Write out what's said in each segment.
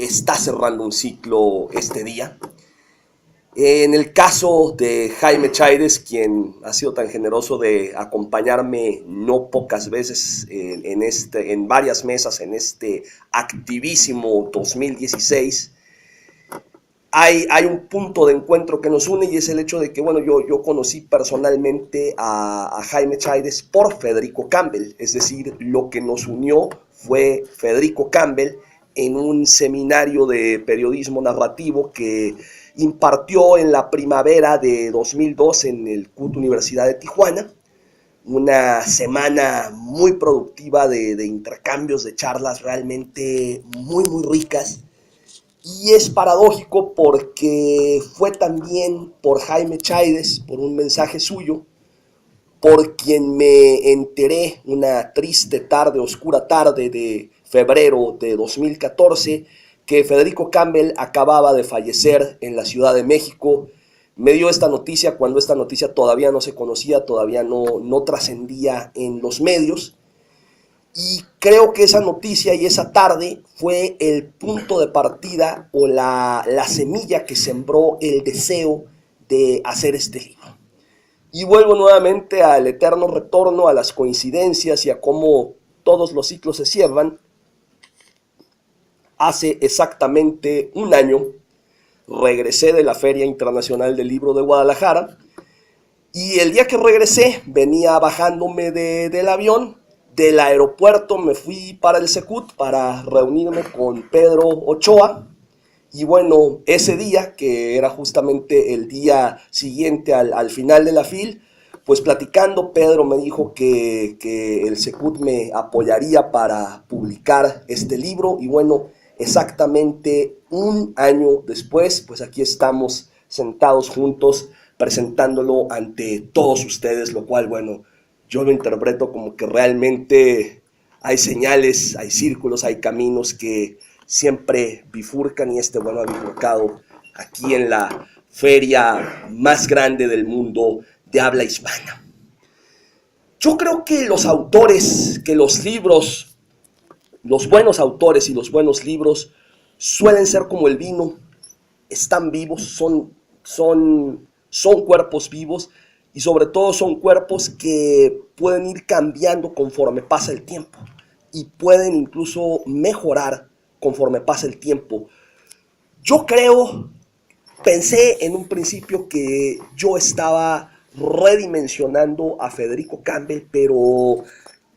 está cerrando un ciclo este día. En el caso de Jaime Chaires, quien ha sido tan generoso de acompañarme no pocas veces en varias mesas en este activísimo 2016, hay un punto de encuentro que nos une, y es el hecho de que, bueno, yo conocí personalmente a Jaime Chaires por Federico Campbell. Es decir, lo que nos unió fue Federico Campbell en un seminario de periodismo narrativo que impartió en la primavera de 2002 en el CUT Universidad de Tijuana. Una semana muy productiva de intercambios, de charlas realmente muy, muy ricas. Y es paradójico porque fue también por Jaime Chaires, por un mensaje suyo, por quien me enteré una triste tarde, oscura tarde de febrero de 2014, que Federico Campbell acababa de fallecer en la Ciudad de México. Me dio esta noticia cuando esta noticia todavía no se conocía, todavía no trascendía en los medios. Y creo que esa noticia y esa tarde fue el punto de partida o la semilla que sembró el deseo de hacer este libro. Y vuelvo nuevamente al eterno retorno, a las coincidencias y a cómo todos los ciclos se cierran. Hace exactamente un año regresé de la Feria Internacional del Libro de Guadalajara, y el día que regresé venía bajándome del avión. Del aeropuerto me fui para el Secut para reunirme con Pedro Ochoa. Y bueno, ese día, que era justamente el día siguiente al final de la FIL, pues platicando, Pedro me dijo que el Secut me apoyaría para publicar este libro. Y bueno, exactamente un año después, pues aquí estamos sentados juntos presentándolo ante todos ustedes, lo cual, bueno, yo lo interpreto como que realmente hay señales, hay círculos, hay caminos que siempre bifurcan, y este, bueno, ha bifurcado aquí en la feria más grande del mundo de habla hispana. Yo creo que los autores, que los libros, los buenos autores y los buenos libros suelen ser como el vino, están vivos, son cuerpos vivos, y sobre todo son cuerpos que pueden ir cambiando conforme pasa el tiempo y pueden incluso mejorar conforme pasa el tiempo. Yo pensé en un principio que yo estaba redimensionando a Federico Campbell, pero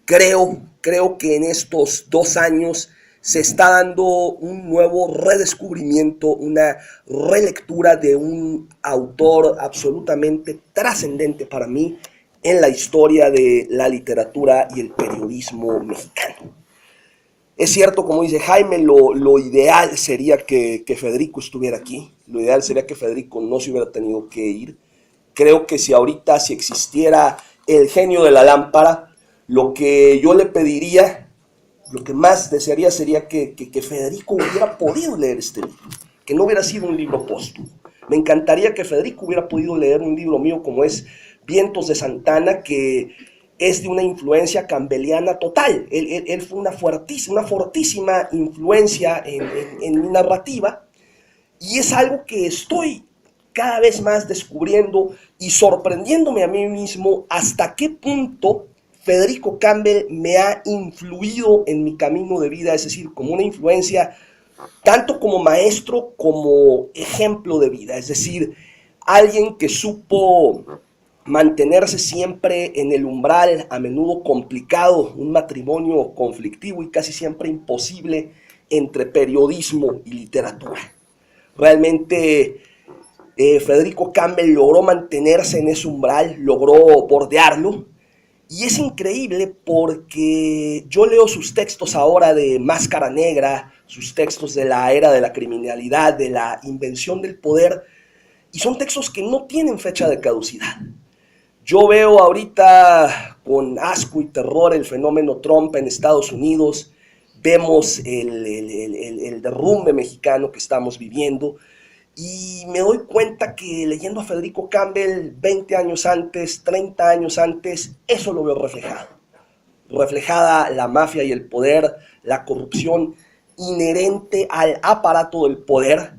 creo que en estos 2 años se está dando un nuevo redescubrimiento, una relectura de un autor absolutamente trascendente para mí en la historia de la literatura y el periodismo mexicano. Es cierto, como dice Jaime, lo ideal sería que Federico estuviera aquí, lo ideal sería que Federico no se hubiera tenido que ir. Creo que si existiera el genio de la lámpara, lo que yo le pediría, lo que más desearía sería que Federico hubiera podido leer este libro, que no hubiera sido un libro póstumo. Me encantaría que Federico hubiera podido leer un libro mío como es Vientos de Santana, que es de una influencia campbelliana total. Él fue una fortísima influencia en mi narrativa, y es algo que estoy cada vez más descubriendo y sorprendiéndome a mí mismo hasta qué punto Federico Campbell me ha influido en mi camino de vida, es decir, como una influencia tanto como maestro como ejemplo de vida, es decir, alguien que supo mantenerse siempre en el umbral, a menudo complicado, un matrimonio conflictivo y casi siempre imposible entre periodismo y literatura. Realmente Federico Campbell logró mantenerse en ese umbral, logró bordearlo. Y es increíble porque yo leo sus textos ahora de Máscara Negra, sus textos de la era de la criminalidad, de la invención del poder, y son textos que no tienen fecha de caducidad. Yo veo ahorita con asco y terror el fenómeno Trump en Estados Unidos, vemos el derrumbe mexicano que estamos viviendo, y me doy cuenta que leyendo a Federico Campbell 20 años antes, 30 años antes, eso lo veo reflejado. Reflejada la mafia y el poder, la corrupción inherente al aparato del poder,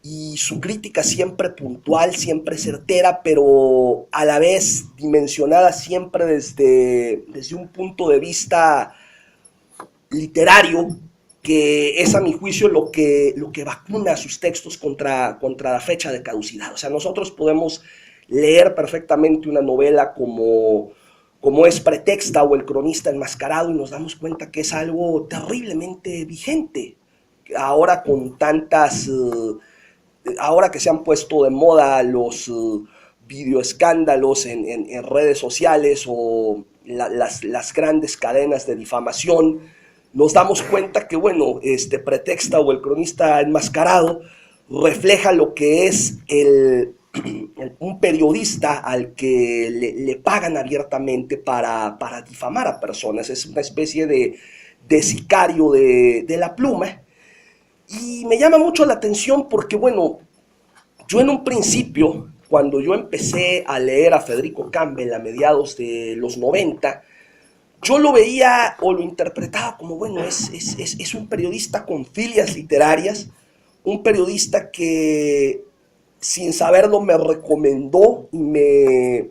y su crítica siempre puntual, siempre certera, pero a la vez dimensionada siempre desde un punto de vista literario, que es a mi juicio lo que vacuna sus textos contra la fecha de caducidad. O sea, nosotros podemos leer perfectamente una novela como es Pretexta o El cronista enmascarado y nos damos cuenta que es algo terriblemente vigente. Ahora con tantas... ahora que se han puesto de moda los videoescándalos en redes sociales o las grandes cadenas de difamación, nos damos cuenta que, bueno, Pretexta o El cronista enmascarado refleja lo que es un periodista al que le pagan abiertamente para difamar a personas. Es una especie de sicario de la pluma. Y me llama mucho la atención porque, bueno, yo en un principio, cuando yo empecé a leer a Federico Campbell a mediados de los 90, yo lo veía o lo interpretaba como, bueno, es un periodista con filias literarias, un periodista que sin saberlo me recomendó y me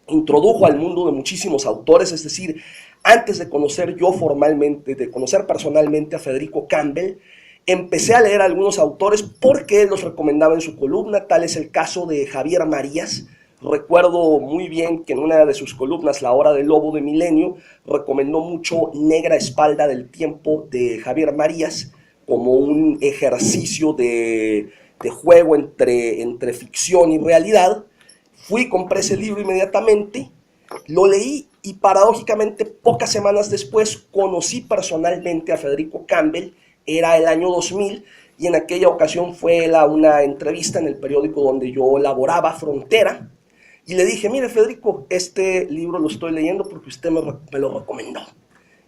introdujo al mundo de muchísimos autores. Es decir, antes de conocer yo formalmente, de conocer personalmente a Federico Campbell, empecé a leer a algunos autores porque él los recomendaba en su columna. Tal es el caso de Javier Marías. Recuerdo muy bien que en una de sus columnas, La hora del lobo de Milenio, recomendó mucho Negra espalda del tiempo de Javier Marías como un ejercicio de juego entre ficción y realidad. Fui, compré ese libro inmediatamente, lo leí y paradójicamente pocas semanas después conocí personalmente a Federico Campbell. Era el año 2000 y en aquella ocasión fue una entrevista en el periódico donde yo laboraba, Frontera, y le dije, mire Federico, este libro lo estoy leyendo porque usted me lo recomendó.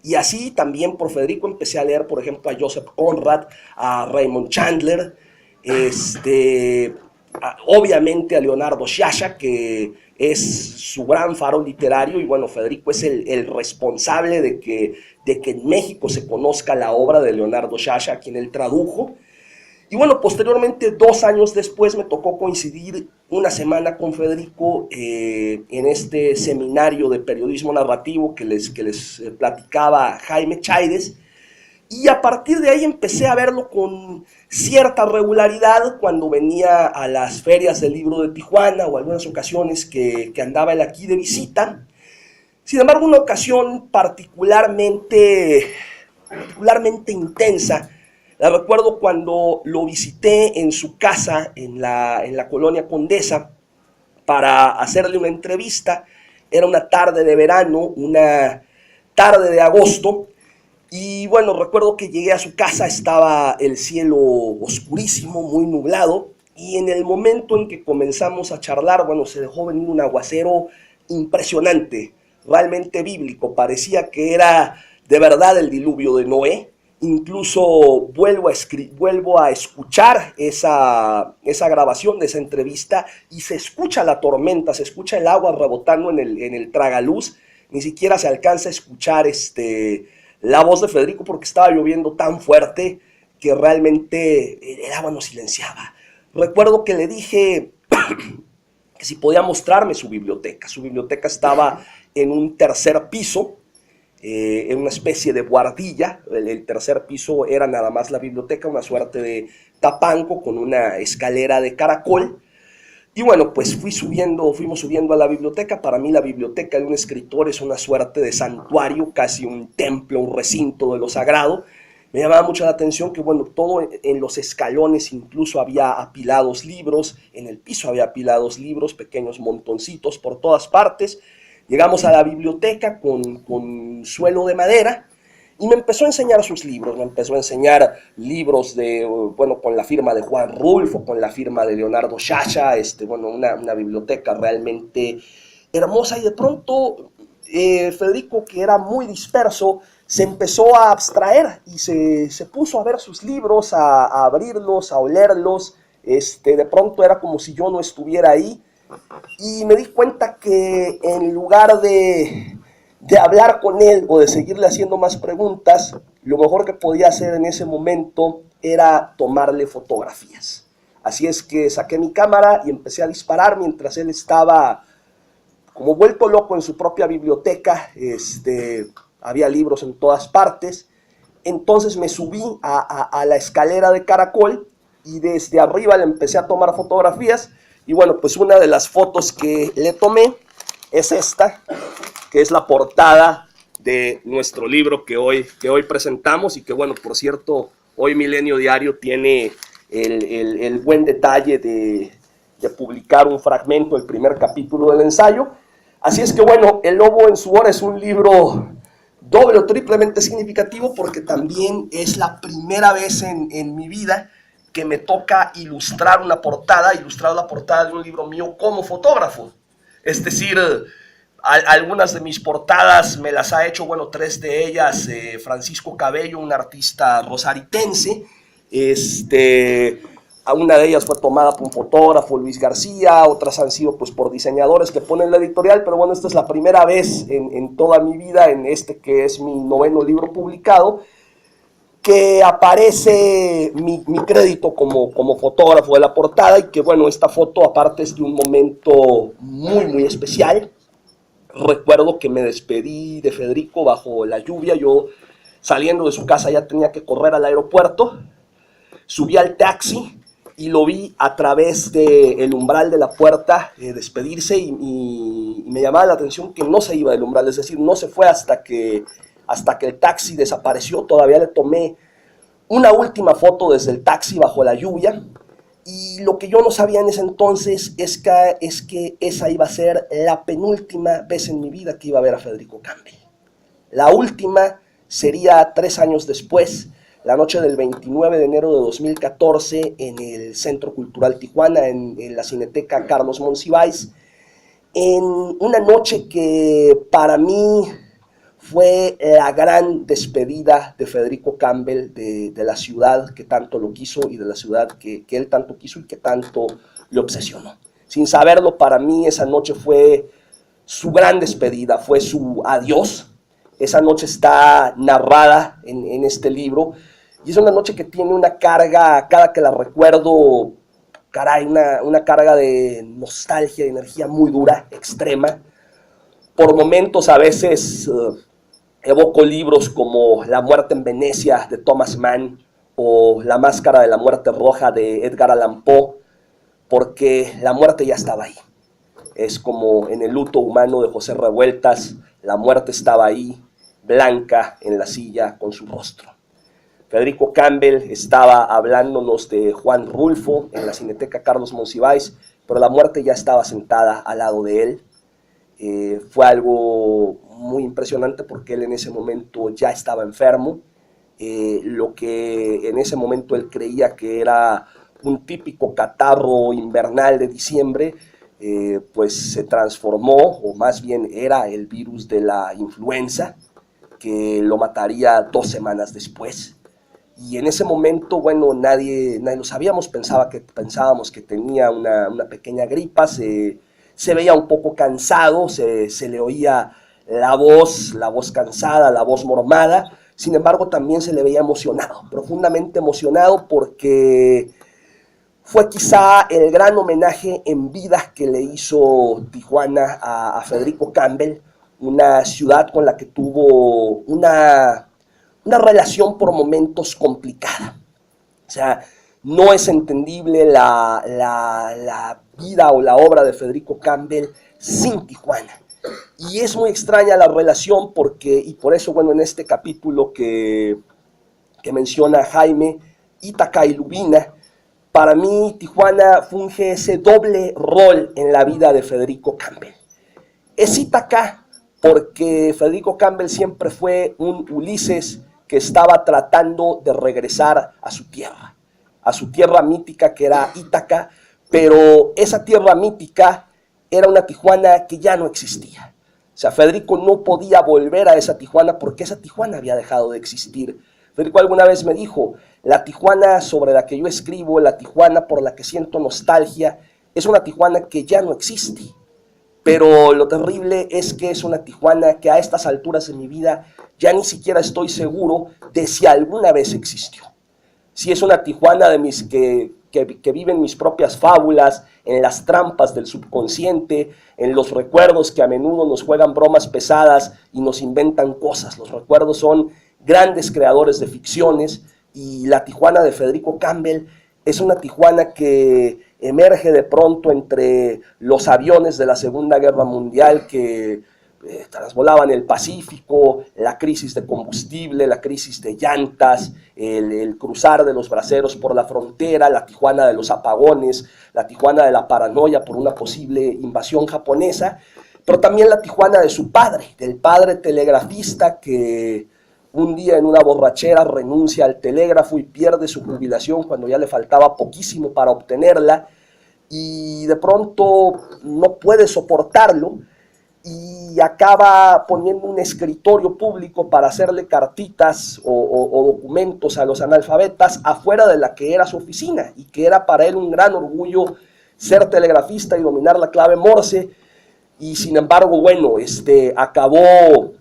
Y así también por Federico empecé a leer, por ejemplo, a Joseph Conrad, a Raymond Chandler, obviamente a Leonardo Sciascia, que es su gran faro literario, y bueno, Federico es el responsable de que en México se conozca la obra de Leonardo Sciascia, a quien él tradujo. Y bueno, posteriormente, 2 años después, me tocó coincidir una semana con Federico en este seminario de periodismo narrativo que les platicaba Jaime Chaides. Y a partir de ahí empecé a verlo con cierta regularidad cuando venía a las ferias del libro de Tijuana o algunas ocasiones que andaba él aquí de visita. Sin embargo, una ocasión particularmente intensa, la recuerdo cuando lo visité en su casa en la colonia Condesa para hacerle una entrevista. Era una tarde de verano, una tarde de agosto. Y bueno, recuerdo que llegué a su casa, estaba el cielo oscurísimo, muy nublado, y en el momento en que comenzamos a charlar, bueno, se dejó venir un aguacero impresionante, realmente bíblico. Parecía que era de verdad el diluvio de Noé. Incluso vuelvo a escuchar esa grabación de esa entrevista y se escucha la tormenta, se escucha el agua rebotando en el tragaluz. Ni siquiera se alcanza a escuchar la voz de Federico porque estaba lloviendo tan fuerte que realmente el agua nos silenciaba. Recuerdo que le dije que si podía mostrarme su biblioteca. Su biblioteca estaba en un tercer piso, en una especie de buhardilla. El tercer piso era nada más la biblioteca, una suerte de tapanco con una escalera de caracol. Y bueno, pues fuimos subiendo a la biblioteca. Para mí la biblioteca de un escritor es una suerte de santuario, casi un templo, un recinto de lo sagrado. Me llamaba mucho la atención que, bueno, todo en los escalones incluso había apilados libros, en el piso había apilados libros, pequeños montoncitos por todas partes. Llegamos a la biblioteca con suelo de madera y me empezó a enseñar sus libros. Me empezó a enseñar libros con la firma de Juan Rulfo, con la firma de Leonardo Sciascia, una biblioteca realmente hermosa. Y de pronto Federico, que era muy disperso, se empezó a abstraer y se puso a ver sus libros, a abrirlos, a olerlos. De pronto era como si yo no estuviera ahí. Y me di cuenta que en lugar de de hablar con él o de seguirle haciendo más preguntas, lo mejor que podía hacer en ese momento era tomarle fotografías. Así es que saqué mi cámara y empecé a disparar mientras él estaba como vuelto loco en su propia biblioteca. Había libros en todas partes. Entonces me subí a la escalera de caracol y desde arriba le empecé a tomar fotografías. Y bueno, pues una de las fotos que le tomé es esta, que es la portada de nuestro libro que hoy presentamos y que, bueno, por cierto, hoy Milenio Diario tiene el buen detalle de publicar un fragmento del primer capítulo del ensayo. Así es que, bueno, El Lobo en su hora es un libro doble o triplemente significativo porque también es la primera vez en mi vida que me toca ilustrar la portada de un libro mío como fotógrafo. Es decir, algunas de mis portadas me las ha hecho, bueno, 3 de ellas, Francisco Cabello, un artista rosaritense. Una de ellas fue tomada por un fotógrafo, Luis García, otras han sido pues por diseñadores que ponen la editorial, pero bueno, esta es la primera vez en toda mi vida, en que es mi 9º libro publicado, que aparece mi crédito como fotógrafo de la portada. Y que, bueno, esta foto aparte es de un momento muy, muy especial. Recuerdo que me despedí de Federico bajo la lluvia. Yo, saliendo de su casa, ya tenía que correr al aeropuerto. Subí al taxi y lo vi a través del umbral de la puerta despedirse y me llamaba la atención que no se iba del umbral, es decir, no se fue hasta que el taxi desapareció. Todavía le tomé una última foto desde el taxi bajo la lluvia. Y lo que yo no sabía en ese entonces es que esa iba a ser la penúltima vez en mi vida que iba a ver a Federico Campbell. La última sería 3 años después, la noche del 29 de enero de 2014, en el Centro Cultural Tijuana, en la Cineteca Carlos Monsiváis, en una noche que para mí fue la gran despedida de Federico Campbell de la ciudad que tanto lo quiso y de la ciudad que él tanto quiso y que tanto le obsesionó. Sin saberlo, para mí esa noche fue su gran despedida, fue su adiós. Esa noche está narrada en este libro y es una noche que tiene una carga, cada que la recuerdo, caray, una carga de nostalgia, de energía muy dura, extrema. Por momentos a veces evoco libros como La muerte en Venecia de Thomas Mann o La máscara de la muerte roja de Edgar Allan Poe, porque la muerte ya estaba ahí. Es como en El luto humano de José Revueltas, la muerte estaba ahí, blanca en la silla con su rostro. Federico Campbell estaba hablándonos de Juan Rulfo en la Cineteca Carlos Monsiváis, pero la muerte ya estaba sentada al lado de él. Fue algo muy impresionante porque él en ese momento ya estaba enfermo. Lo que en ese momento él creía que era un típico catarro invernal de diciembre, pues se transformó, o más bien era el virus de la influenza, que lo mataría 2 semanas después. Y en ese momento, bueno, nadie lo sabíamos, pensábamos que tenía una pequeña gripa, se veía un poco cansado, se le oía la voz cansada, la voz mormada. Sin embargo, también se le veía emocionado, profundamente emocionado, porque fue quizá el gran homenaje en vida que le hizo Tijuana a Federico Campbell, una ciudad con la que tuvo una relación por momentos complicada. O sea, no es entendible la vida o la obra de Federico Campbell sin Tijuana. Y es muy extraña la relación y por eso, bueno, en este capítulo que menciona Jaime, Ítaca y Lubina, para mí Tijuana funge ese doble rol en la vida de Federico Campbell. Es Ítaca porque Federico Campbell siempre fue un Ulises que estaba tratando de regresar a su tierra mítica que era Ítaca, pero esa tierra mítica era una Tijuana que ya no existía. O sea, Federico no podía volver a esa Tijuana porque esa Tijuana había dejado de existir. Federico alguna vez me dijo, la Tijuana sobre la que yo escribo, la Tijuana por la que siento nostalgia, es una Tijuana que ya no existe. pero lo terrible es que es una Tijuana que a estas alturas de mi vida ya ni siquiera estoy seguro de si alguna vez existió. Si es una Tijuana de que viven mis propias fábulas, en las trampas del subconsciente, en los recuerdos que a menudo nos juegan bromas pesadas y nos inventan cosas. Los recuerdos son grandes creadores de ficciones, y la Tijuana de Federico Campbell es una Tijuana que emerge de pronto entre los aviones de la Segunda Guerra Mundial que trasvolaban el Pacífico, la crisis de combustible, la crisis de llantas, el cruzar de los braceros por la frontera, la Tijuana de los apagones, la Tijuana de la paranoia por una posible invasión japonesa, pero también la Tijuana de su padre, del padre telegrafista que un día en una borrachera renuncia al telégrafo y pierde su jubilación cuando ya le faltaba poquísimo para obtenerla, y de pronto no puede soportarlo y acaba poniendo un escritorio público para hacerle cartitas o documentos a los analfabetas afuera de la que era su oficina, y que era para él un gran orgullo ser telegrafista y dominar la clave Morse. Y sin embargo, bueno, acabó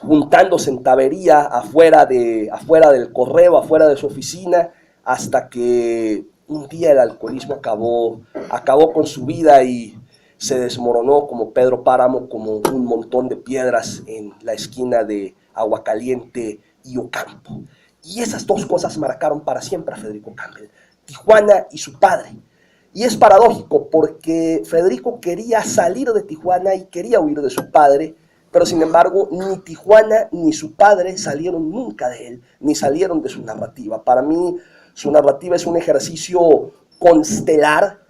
juntándose en tabería afuera del correo, afuera de su oficina, hasta que un día el alcoholismo acabó con su vida y se desmoronó como Pedro Páramo, como un montón de piedras en la esquina de Aguacaliente y Ocampo. Y esas dos cosas marcaron para siempre a Federico Campbell, Tijuana y su padre. Y es paradójico porque Federico quería salir de Tijuana y quería huir de su padre, pero sin embargo ni Tijuana ni su padre salieron nunca de él, ni salieron de su narrativa. Para mí su narrativa es un ejercicio constelar,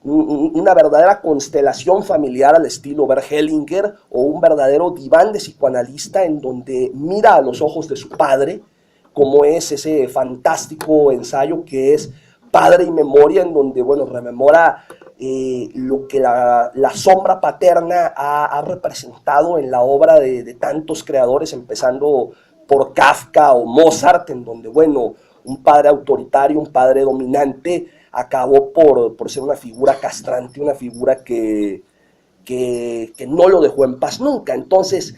una verdadera constelación familiar al estilo Bert Hellinger, o un verdadero diván de psicoanalista en donde mira a los ojos de su padre, como es ese fantástico ensayo que es Padre y Memoria, en donde, bueno, rememora lo que la sombra paterna ha representado en la obra de tantos creadores, empezando por Kafka o Mozart, en donde, bueno, un padre autoritario, un padre dominante, acabó por ser una figura castrante, una figura que no lo dejó en paz nunca. Entonces,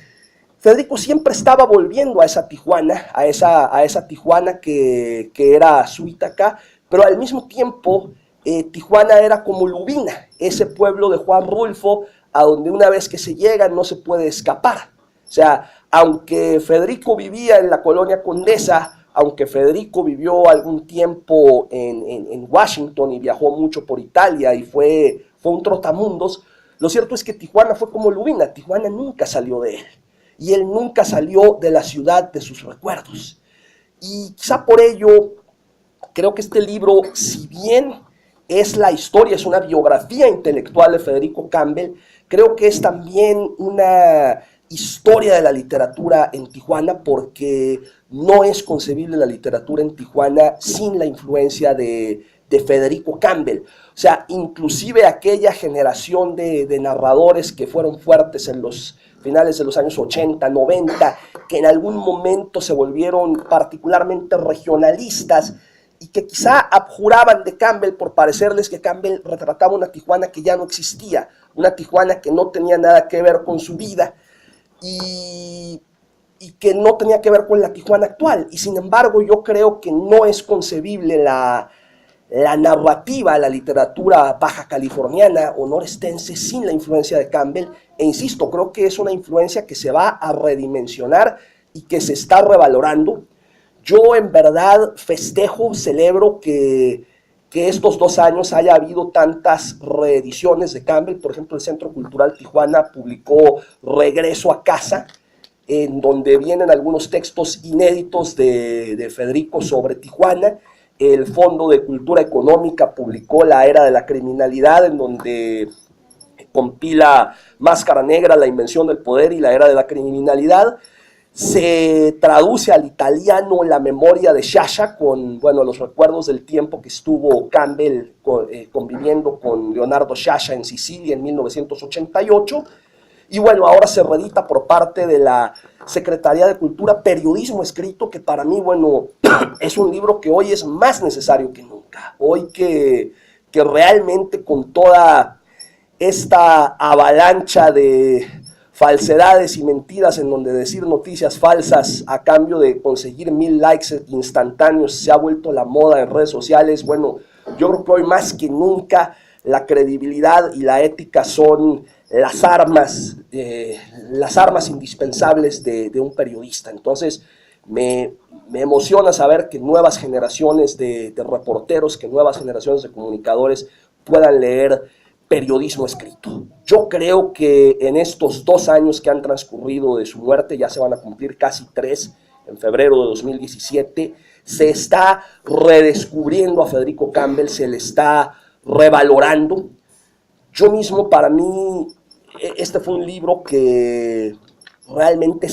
Federico siempre estaba volviendo a esa Tijuana, a esa Tijuana que era su Ítaca, pero al mismo tiempo Tijuana era como Lubina, ese pueblo de Juan Rulfo, a donde una vez que se llega no se puede escapar. O sea, aunque Federico vivía en la colonia Condesa, aunque Federico vivió algún tiempo en Washington y viajó mucho por Italia y fue un trotamundos, lo cierto es que Tijuana fue como Lubina. Tijuana nunca salió de él, y él nunca salió de la ciudad de sus recuerdos. Y quizá por ello creo que este libro, si bien es la historia, es una biografía intelectual de Federico Campbell, creo que es también una historia de la literatura en Tijuana, porque no es concebible la literatura en Tijuana sin la influencia de Federico Campbell. O sea, inclusive aquella generación de narradores que fueron fuertes en los finales de los años 80, 90, que en algún momento se volvieron particularmente regionalistas y que quizá abjuraban de Campbell por parecerles que Campbell retrataba una Tijuana que ya no existía, una Tijuana que no tenía nada que ver con su vida, y que no tenía que ver con la Tijuana actual. Y sin embargo, yo creo que no es concebible la narrativa, la literatura baja californiana o norestense sin la influencia de Campbell. E insisto, creo que es una influencia que se va a redimensionar y que se está revalorando. Yo en verdad festejo, celebro que estos 2 años haya habido tantas reediciones de Campbell. Por ejemplo, el Centro Cultural Tijuana publicó Regreso a Casa, en donde vienen algunos textos inéditos de Federico sobre Tijuana. El Fondo de Cultura Económica publicó La Era de la Criminalidad, en donde compila Máscara Negra, La Invención del Poder y La Era de la Criminalidad. Se traduce al italiano La Memoria de Sciascia, con, bueno, los recuerdos del tiempo que estuvo Campbell conviviendo con Leonardo Sciascia en Sicilia en 1988. Y bueno, ahora se reedita por parte de la Secretaría de Cultura Periodismo Escrito, que para mí, bueno, es un libro que hoy es más necesario que nunca. Hoy que realmente con toda esta avalancha de falsedades y mentiras en donde decir noticias falsas a cambio de conseguir 1000 likes instantáneos se ha vuelto la moda en redes sociales. Bueno, yo creo que hoy más que nunca la credibilidad y la ética son las armas indispensables de un periodista. Entonces me emociona saber que nuevas generaciones de reporteros, que nuevas generaciones de comunicadores puedan leer periodismo escrito. Yo creo que en estos 2 años que han transcurrido de su muerte, ya se van a cumplir casi 3, en febrero de 2017, se está redescubriendo a Federico Campbell, se le está revalorando. Yo mismo, para mí, este fue un libro que realmente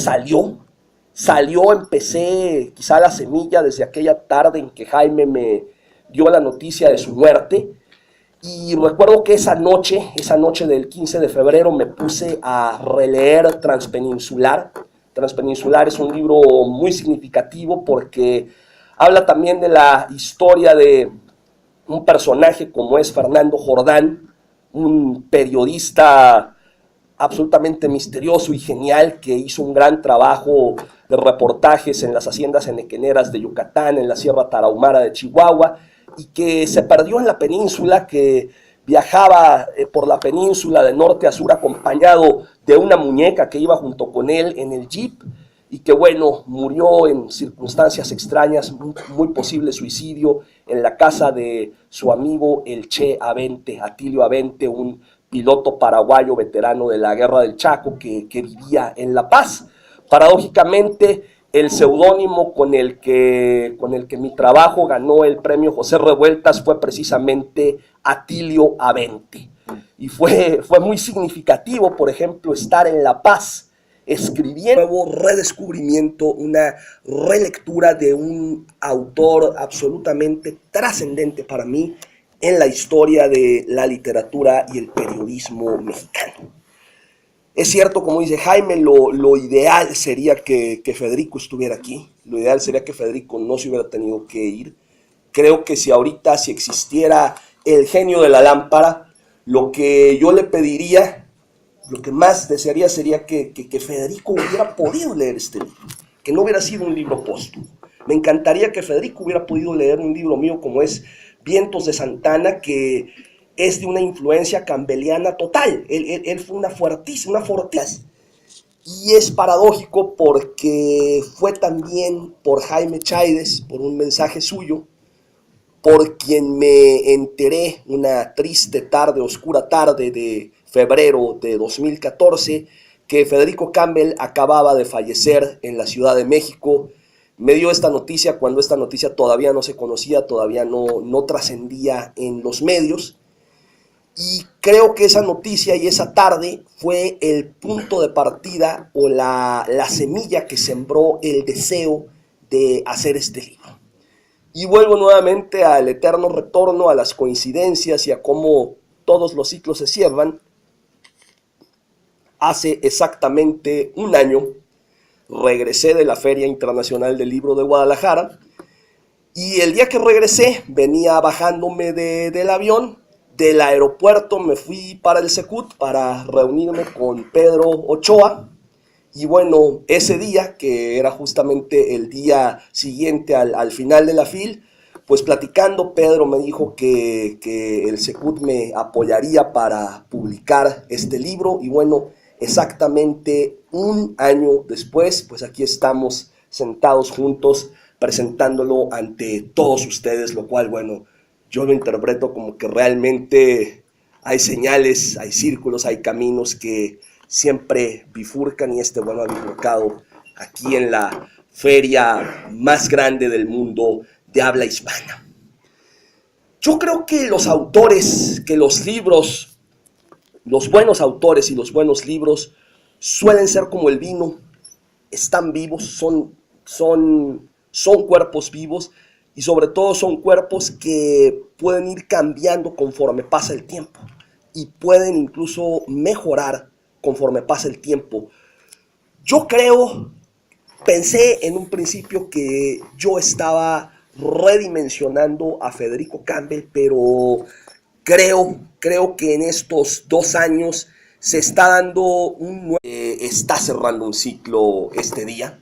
empecé quizá la semilla desde aquella tarde en que Jaime me dio la noticia de su muerte. Y recuerdo que esa noche del 15 de febrero, me puse a releer Transpeninsular. Transpeninsular es un libro muy significativo porque habla también de la historia de un personaje como es Fernando Jordán, un periodista absolutamente misterioso y genial que hizo un gran trabajo de reportajes en las haciendas enequeneras de Yucatán, en la Sierra Tarahumara de Chihuahua, y que se perdió en la península, que viajaba por la península de norte a sur acompañado de una muñeca que iba junto con él en el jeep, y que bueno, murió en circunstancias extrañas, muy posible suicidio, en la casa de su amigo el Che Avente, Atilio Avente, un piloto paraguayo veterano de la Guerra del Chaco que vivía en La Paz. Paradójicamente, el seudónimo con el que mi trabajo ganó el premio José Revueltas fue precisamente Atilio Avente. Y fue muy significativo, por ejemplo, estar en La Paz escribiendo un nuevo redescubrimiento, una relectura de un autor absolutamente trascendente para mí en la historia de la literatura y el periodismo mexicano. Es cierto, como dice Jaime, lo ideal sería que Federico estuviera aquí, lo ideal sería que Federico no se hubiera tenido que ir. Creo que si existiera el genio de la lámpara, lo que yo le pediría, lo que más desearía sería que Federico hubiera podido leer este libro, que no hubiera sido un libro póstumo. Me encantaría que Federico hubiera podido leer un libro mío como es Vientos de Santana, que es de una influencia campbelliana total. Él fue una fortísima. Y es paradójico porque fue también por Jaime Chaides, por un mensaje suyo, por quien me enteré una triste tarde, oscura tarde de febrero de 2014, que Federico Campbell acababa de fallecer en la Ciudad de México. Me dio esta noticia cuando esta noticia todavía no se conocía, todavía no trascendía en los medios. Y creo que esa noticia y esa tarde fue el punto de partida o la semilla que sembró el deseo de hacer este libro. Y vuelvo nuevamente al eterno retorno, a las coincidencias y a cómo todos los ciclos se cierran. Hace exactamente 1 año regresé de la Feria Internacional del Libro de Guadalajara, y el día que regresé venía bajándome del avión. Del aeropuerto me fui para el Secut para reunirme con Pedro Ochoa. Y bueno, ese día, que era justamente el día siguiente al final de la FIL, pues platicando, Pedro me dijo que el Secut me apoyaría para publicar este libro. Y bueno, exactamente 1 año después, pues aquí estamos sentados juntos presentándolo ante todos ustedes, lo cual, bueno, yo lo interpreto como que realmente hay señales, hay círculos, hay caminos que siempre bifurcan, y este bueno ha bifurcado aquí en la feria más grande del mundo de habla hispana. Yo creo que los autores, que los libros, los buenos autores y los buenos libros suelen ser como el vino, están vivos, son cuerpos vivos. Y sobre todo son cuerpos que pueden ir cambiando conforme pasa el tiempo. Y pueden incluso mejorar conforme pasa el tiempo. Yo pensé en un principio que yo estaba redimensionando a Federico Campbell, pero Creo que en estos 2 años se está dando está cerrando un ciclo este día.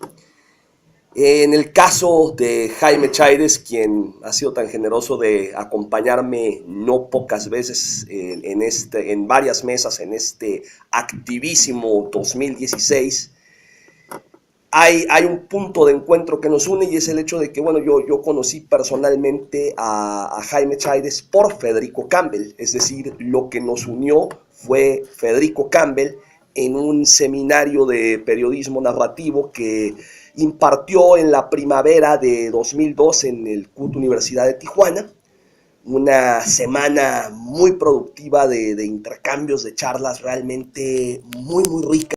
En el caso de Jaime Chaires, quien ha sido tan generoso de acompañarme no pocas veces en varias mesas en este activísimo 2016, hay un punto de encuentro que nos une, y es el hecho de que, bueno, yo conocí personalmente a Jaime Chaires por Federico Campbell. Es decir, lo que nos unió fue Federico Campbell en un seminario de periodismo narrativo que impartió en la primavera de 2002 en el CUT Universidad de Tijuana. Una semana muy productiva de intercambios, de charlas realmente muy rica.